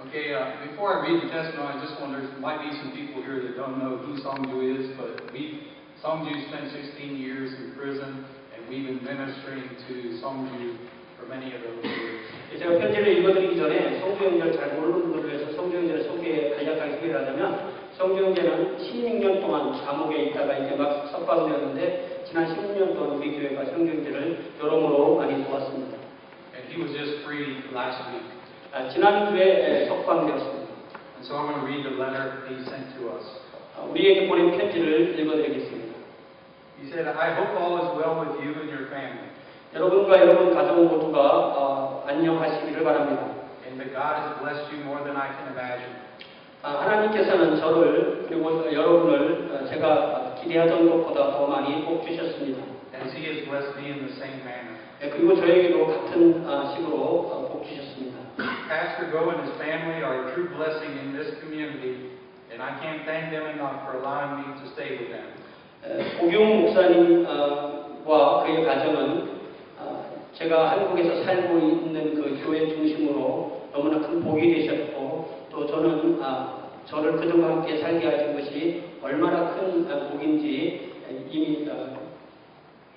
Okay, before I read the testimony, I just wonder, there might be some people here that don't know who Songju is, but Songju spent 16 years in prison, and we've been ministering to Songju for many of those years. 제가 편지를 읽어드리기 전에 성주 형제를 잘 모르는 분들을 위해서 성주 형제를 간략하게 소개를 하자면, 성주 형제는 16년 동안 감옥에 있다가 이제 막 석방되었는데, 지난 16년 동안 우리 교회가 성주 형제를 여러모로 많이 도왔습니다. And he was just freed last week. 지난주에 석방되었습니다. And so I'm going to read the letter he sent to us. 우리에게 보낸 편지를 읽어드리겠습니다. He said, I hope all is well with you and your family. 여러분과 여러분 가족 모두가 안녕하시기를 바랍니다. And that God has blessed you more than I can imagine. 하나님께서는 저를 그리고 여러분을 제가 기대하던 것보다 더 많이 복 주셨습니다. As He has blessed me in the same manner. 그리고 저에게도 같은 식으로 복 주셨습니다. Pastor Go and his family are a true blessing in this community, and I can't thank them enough for allowing me to stay with them. 고경 목사님과 그의 가정은 제가 한국에서 살고 있는 그 교회 중심으로 너무나 큰 복이 되셨고, 또 저는 저를 그들과 함께 살게 하신 것이 얼마나 큰 복인지 이미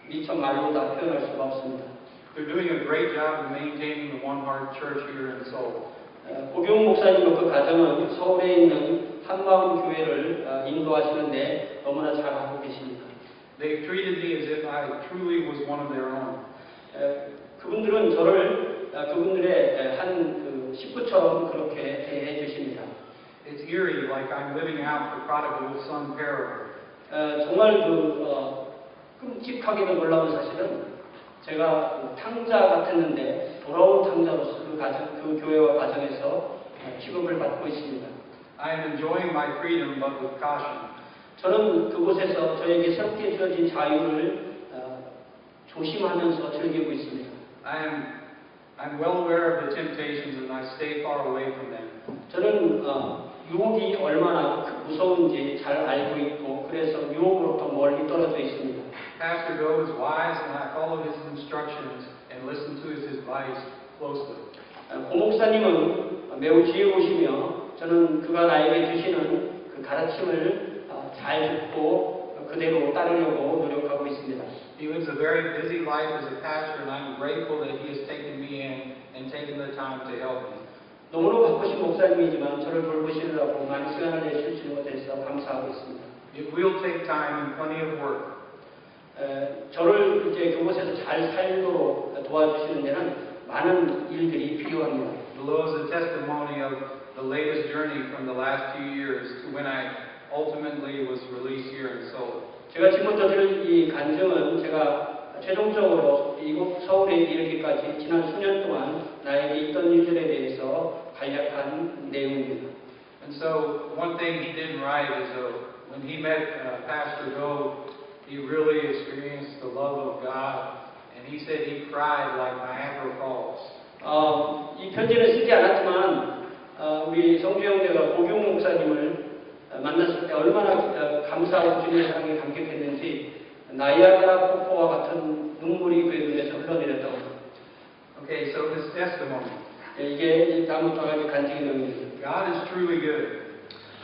미처 말로 다 표현할 수가 없습니다. They're doing a great job of maintaining the One Heart Church here in Seoul. 고경 목사님과 그 가정은 서울에 있는 한마음 교회를 인도하시는데 너무나 잘하고 계십니다. They've treated me as if I truly was one of their own. 그분들은 저를 그분들의 한 그 식구처럼 그렇게 대해 주십니다. It's eerie, like I'm living out the prodigal son parable. 정말 끔찍하게도 놀라운 사실은 제가 탕자 같았는데 돌아온 탕자로서 그 교회와 가정에서 취급을 받고 있습니다. I am enjoying my freedom, but with caution. 저는 그곳에서 저에게 새롭게 주어진 자유를 조심하면서 즐기고 있습니다. I'm well aware of the temptations, and I stay far away from them. 저는 유혹이 얼마나 무서운지 잘 알고 있고, 그래서 유혹으로부터 멀리 떨어져 있습니다. Pastor Go is wise, and I follow his instructions and listen to his advice closely. 고 목사님은 매우 지혜로우시며, 저는 그가 나에게 주시는 그 가르침을 잘 듣고 그대로 따르려고 노력하고 있습니다. He lives a very busy life as a pastor, and I'm grateful that he has taken me in and taken the time to help me. 너무나 바쁘신 목사님이지만 저를 돌보시느라고 많은 시간을 내주시는 것에 대해서 감사하고 있습니다. It will take time and plenty of work. 저를 이제 그곳에서 잘 살도록 도와주시는 데는 많은 일들이 필요합니다. Below is a testimony of the latest journey from the last few years to when I ultimately was released here in Seoul. 제가 지금 드릴 이 간증은 제가 최종적으로 이곳 서울에 이르기까지 지난 수년 동안 나에게 있던 일들에 대해서 간략한 내용입니다. And so one thing he didn't write is when he met Pastor Go, he really experienced the love of God, and he said he cried like Niagara Falls. 이 편지는 쓰지 않았지만 우리 성주 형제가 고경 목사님을 만났을 때 얼마나 감사하고 주님의 사랑에 감격했는지 나이아가라 폭포와 같은 눈물이 그의 눈에서 흘러내렸다고 합니다. Okay, so his testimony. 이게 다음부터 가지 간증의 내용입니다. God is truly good.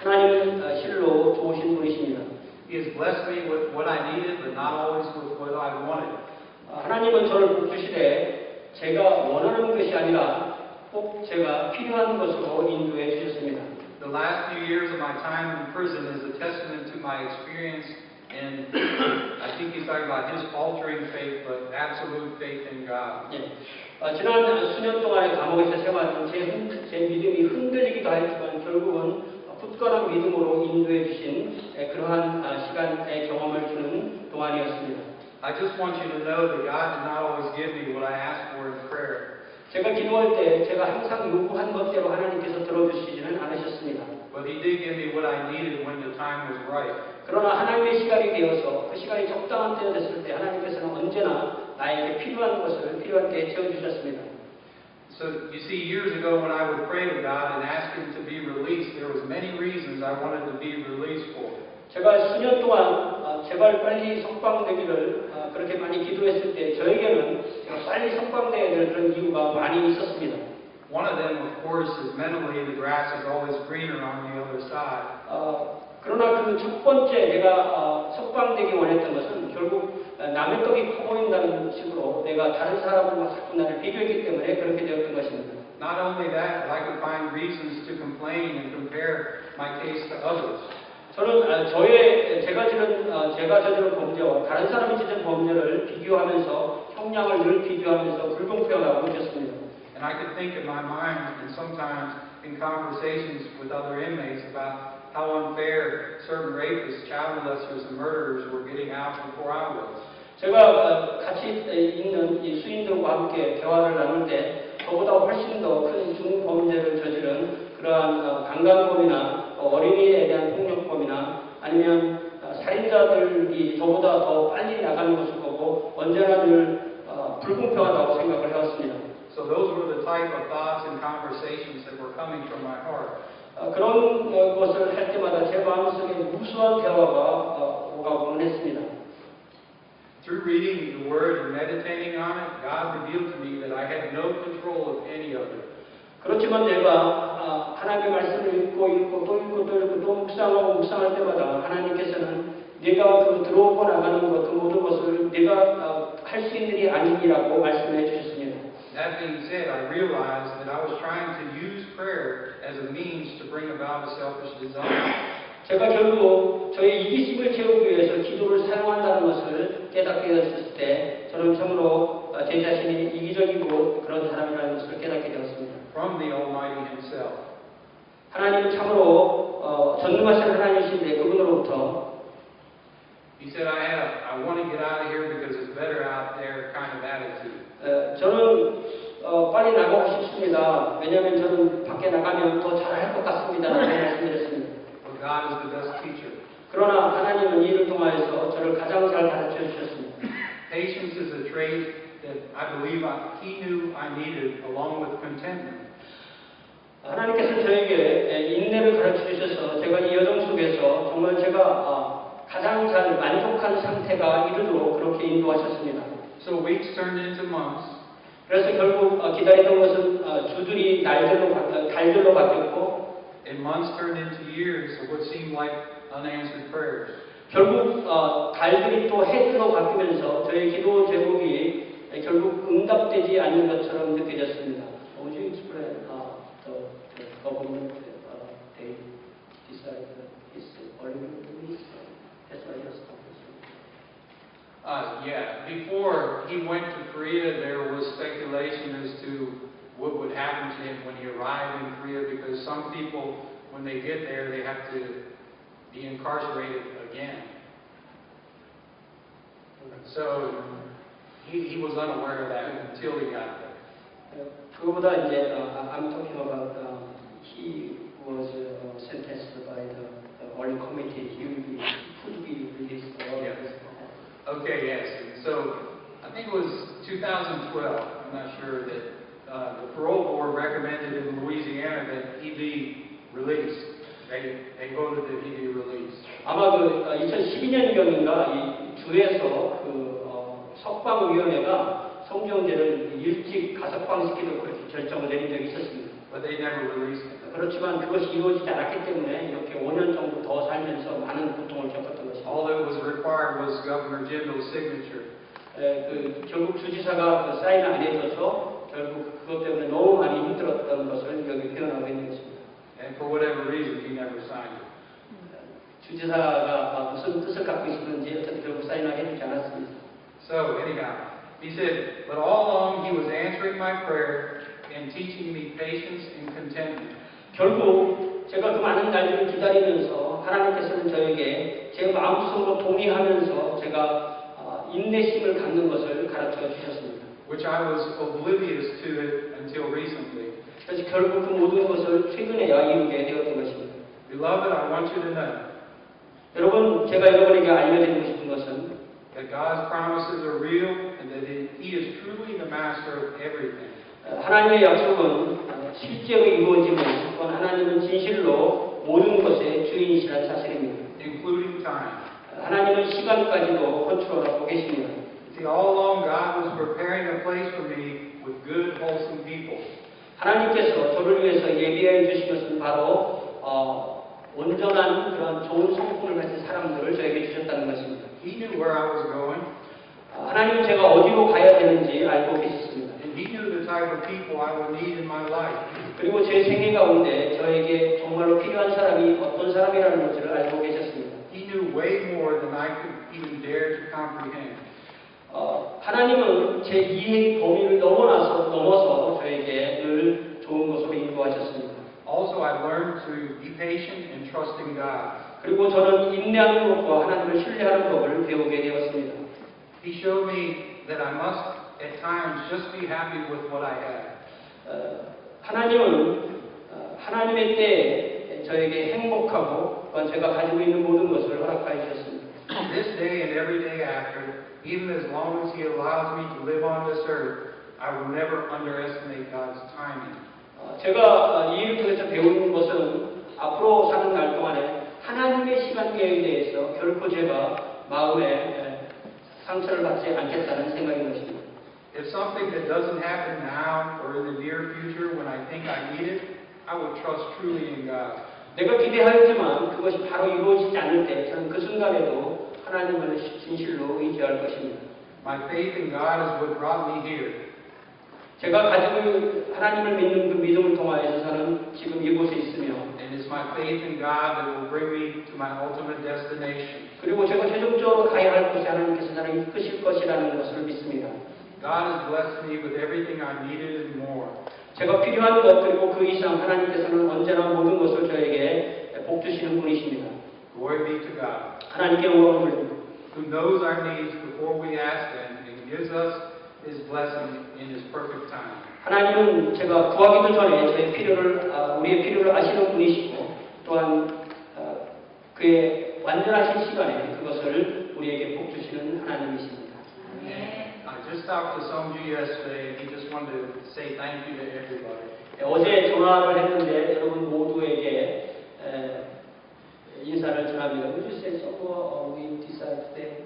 하나님은 실로 좋으신 분이십니다. He has blessed me with what I needed, but not always with what I wanted. 하나님은 저를 복주시되 제가 원하는 것이 아니라 꼭 제가 필요한 것으로 인도해 주셨습니다. The last few years of my time in prison is a testament to my experience, and I think he's talking about his faltering faith, but absolute faith in God. 지난 수년 동안의 감옥에서 생활한 제 믿음이 흔들리기도 했지만 결국은 굳건한 믿음으로 인도해 주신 그러한 시간의 경험을 주는 동안이었습니다. I just want you to know that God did not always give me what I asked for in prayer. 제가 기도할 때 제가 항상 요구한 것대로 하나님께서 들어주시지는 않으셨습니다. But He did give me what I needed when the time was right. 그러나 하나님의 시간이 되어서 그 시간이 적당한 때가 됐을 때 하나님께서는 언제나 나에게 필요한 것을 필요할 때에 채워주셨습니다. So you see, years ago when I would pray to God and ask Him to be released, there was many reasons I wanted to be released for. 제가 수년 동안 제발 빨리 석방되기를 그렇게 많이 기도했을 때 저에게는 빨리 석방되어야 될 그런 이유가 많이 있었습니다. One of them, of course, is mentally the grass is always greener on the other side. 그러나 그 첫 번째 내가 석방되기 원했던 것은 결국 남의 떡이 커 보인다는 식으로 내가 다른 사람과 자꾸 나를 비교했기 때문에 그렇게 되었던 것입니다. Not only that, but I could find reasons to complain and compare my case to others. 저는 제가 저지른 범죄와 다른 사람이 저지른 범죄를 비교하면서 형량을 늘 비교하면서 불공평하다고 느꼈습니다. And I could think in my mind, and sometimes in conversations with other inmates, about how unfair certain rapists, child molesters, and murderers were getting out before I was. 제가 같이 있는 이 수인들과 함께 대화를 나눌 때 저보다 훨씬 더 큰 중범죄를 저지른 그러한 강간범이나 어린이에 대한 폭력범이나 아니면 살인자들이 저보다 더 빨리 나가는 것을 보고 언제나 늘 불공평하다고 생각을 해왔습니다. So those were the type of thoughts and conversations that were coming from my heart. 그런 것을 할 때마다 제 마음속에 무수한 대화가 오가곤 했습니다. Through reading the Word and meditating on it, God revealed to me that I had no control of any of it. 그렇지만 내가 하나님의 말씀을 읽고 또 묵상할 때마다 하나님께서는 네가 그 들어오고 나가는 것, 그 모든 것을 네가 할 수 있는 일이 아니라고 말씀해 주셨습니다. That being said, I realized that I was trying to use prayer as a means to bring about a selfish desire. 제가 결국 저의 이기심을 채우기 위해서 기도를 사용한다는 것을 깨닫게 되었을 때 저는 참으로 제 자신이 이기적이고 그런 사람이라는 것을 깨닫게 되었습니다. From the Almighty Himself. 하나님은 참으로 전능하신 하나님이신데 그분으로부터 He said, I want to get out of here because it's better out there kind of attitude. 저는 빨리 나가고 싶습니다. 왜냐하면 저는 밖에 나가면 더 잘할 것 같습니다. 라고 말씀드렸습니다. But God is the best teacher. 그러나 하나님은 이 일을 통하여서 저를 가장 잘 가르쳐 주셨습니다. Patience is a trait that I believe He knew I needed along with contentment. 하나님께서 저에게 인내를 가르쳐 주셔서 제가 이 여정 속에서 정말 제가 가장 잘 만족한 상태가 이르도록 그렇게 인도하셨습니다. So weeks turned into months. 그래서 결국 기다리던 것은 주들이 달들로 바뀌었고 And months turned into years of what seemed like unanswered prayers. 결국 달들이 또 해들로 바뀌면서 저의 기도 제목이 결국 응답되지 않는 것처럼 느껴졌습니다. Would you explain the government they decided is early release? That's why I was Yeah, before he went to Korea, there was speculation as to what would happen to him when he arrived in Korea, because some people, when they get there, they have to be incarcerated again. So he was unaware of that until he got there. 그거보다 이제 I'm talking about he was sentenced by the early committee. He could be released. Yes. Okay, yes. And so I think it was 2012. I'm not sure that the parole board recommended in Louisiana that he be released. They voted that he be released. 아마 그 2012년경인가 이 주에서 그 석방위원회가 성경제를 일찍 가석방시키도록 그렇게 결정을 내린 적이 있었습니다. But they never released him. 그렇지만 그것이 이루어지지 않았기 때문에 이렇게 5년 정도 더 살면서 많은 고통을 겪었던 것입니다. All that was required was Governor Jindal's signature. 결국 주지사가 그 사인을 안 해줘서 결국 그것 때문에 너무 많이 힘들었던 것을 여기 표현하고 있는 것입니다. And for whatever reason, he never signed it. 주지사가 무슨 뜻을 갖고 있었는지 어쨌든 결국 사인하게 해주지 않았습니다. So anyhow, he said, but all along he was answering my prayer and teaching me patience and contentment. 결국 제가 그 많은 날들을 기다리면서 하나님께서는 저에게 제 마음속으로 동의하면서 제가 인내심을 갖는 것을 가르쳐 주셨습니다. Which I was oblivious to it until recently. 그래서 결국 그 모든 것을 최근에야 이루게 되었던 것입니다. Beloved, I want you to know 여러분, 제가 여러분에게 알려드리고 싶은 것은 that God's promises are real and that He is truly the master of everything. 하나님의 약속은 실제로 이루어지면 또한 하나님은 진실로 모든 것의 주인이시라는 사실입니다. Including time. 하나님은 시간까지도 컨트롤하고 계십니다. See, all along God was preparing a place for me with good, wholesome people. 하나님께서 것은 바로 온전한 그런 좋은 성품을 가진 사람들을 저에게 주셨다는 것입니다. He knew where I was going, 하나님은 제가 어디로 가야 되는지 알고 계셨습니다. and He knew the type of people I would need in my life. 그리고 제 생애 가운데 저에게 정말로 필요한 사람이 어떤 사람이라는 것을 알고 계셨습니다. He knew way more than I could even dare to comprehend. 하나님은 제 이해의 범위를 넘어서 저에게 늘 좋은 것으로 인도하셨습니다. Also, I learned to be patient and trust in God. 그리고 저는 인내하는 것과 하나님을 신뢰하는 법을 배우게 되었습니다. He showed me that I must, at times, just be happy with what I have. 하나님은 하나님의 때에 저에게 행복하고 또한 제가 가지고 있는 모든 것을 허락하여 주셨습니다. This day and every day after, even as long as He allows me to live on this earth, I will never underestimate God's timing. 제가 이 일을 통해서 배우는 것은 앞으로 사는 날 동안에 하나님의 시간계에 대해서 결코 제가 마음에 상처를 받지 않겠다는 생각인 것입니다. If something that doesn't happen now or in the near future when I think I need it, I will trust truly in God. 내가 기대하였지만 그것이 바로 이루어지지 않을 때 저는 그 순간에도 하나님을 진실로 의지할 것입니다. My faith in God is what brought me here. 제가 가지고 하나님을 믿는 그 믿음을 통하여서 저는 지금 이곳에 있으며 And it's my faith in God that will bring me to my ultimate destination. 그리고 제가 최종적으로 가야 할 곳에 하나님께서 나를 이끄실 것이라는 것을 믿습니다. God has blessed me with everything I needed and more. 제가 필요한 것 그리고 그 이상 하나님께서는 언제나 모든 것을 저에게 복 주시는 분이십니다. Glory be to God, 하나님께 영광을 돌립니다. who knows our needs before we ask them and gives us His blessing in His perfect time. 하나님은 제가 구하기도 전에 저의 필요를 우리의 필요를 아시는 분이시고 또한 그의 완전하신 시간에 그것을 우리에게 복 주시는 하나님이십니다. I just talked to Songju yesterday, and he just wanted to say thank you to everybody. 어제 전화를 했는데 여러분 모두에게 인사를 전합니다. Would you say so? We decided today.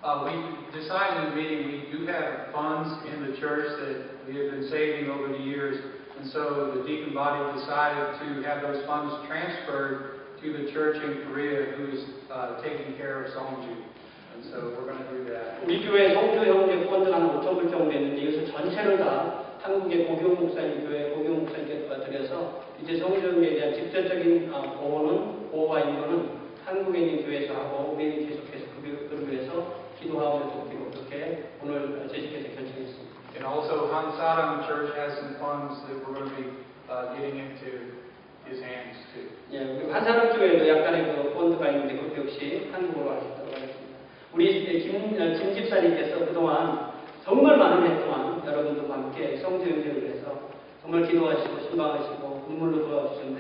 We decided in the meeting we do have funds in the church that we have been saving over the years, and so the deacon body decided to have those funds transferred to the church in Korea who is taking care of Songju. And so we're going to do that. 우리 교회 성주 형제 펀드가 한 5천 불 정도 있는데 이것을 전체를 다 한국의 고교 목사님 교회 고교 목사님께 드려서 이제 성주 형제에 대한 직접적인 보호와 인도는 한국에 있는 교회에서 하고 우리는 계속해서 그를 위해서 기도하며 돕기로 그렇게 오늘 제식해서 결정했습니다. And also Han Church has some funds that we're going to be getting into his hands too. 예, 그리고 한사람 교회도 약간의 그 펀드가 있는데 그것 역시 한국으로 하시도록 하겠습니다. 우리 김 집사님께서 그동안 정말 많은 해 동안 여러분들과 함께 성주 형제를 위해서 정말 기도하시고 신방하시고 눈물로 도와주신